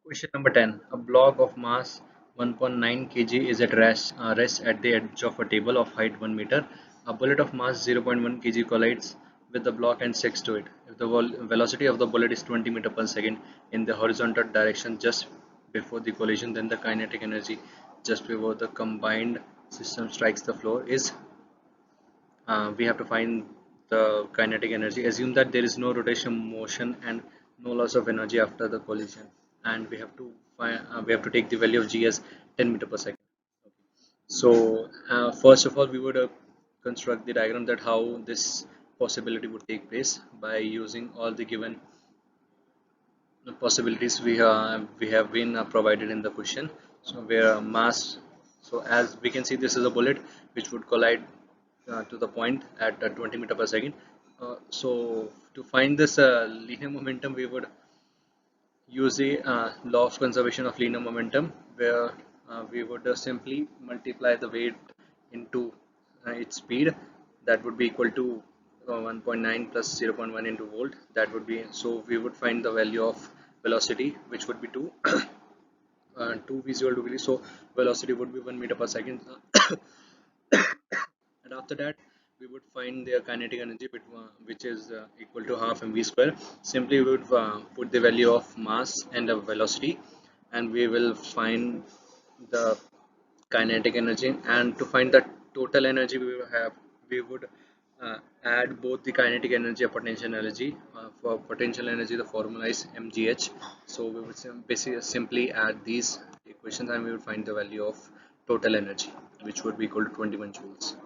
Question number 10. A block of mass 1.9 kg is at rest at the edge of a table of height 1 meter. A bullet of mass 0.1 kg collides with the block and sticks to it. If the velocity of the bullet is 20 meter per second in the horizontal direction just before the collision, then the kinetic energy just before the combined system strikes the floor is we have to find the kinetic energy. Assume that there is no rotation motion and no loss of energy after the collision, and we have to take the value of g as 10 meter per second. So first of all, we would construct the diagram that how this possibility would take place by using all the given possibilities we have been provided in the question. So where mass, so as we can see, this is a bullet which would collide to the point at 20 meter per second. So to find this linear momentum, we would use the law of conservation of linear momentum, where we would simply multiply the weight into its speed. That would be equal to 1.9 plus 0.1 into volt. That would be, so we would find the value of velocity, which would be 2 2 v equal to v. So velocity would be 1 meter per second. And after that, we would find their kinetic energy, which is equal to half mv square. Simply we would put the value of mass and the velocity, and we will find the kinetic energy. And to find the total energy, we would add both the kinetic energy and potential energy. For potential energy, the formula is mgh. So we would basically simply add these equations, and we would find the value of total energy, which would be equal to 21 joules.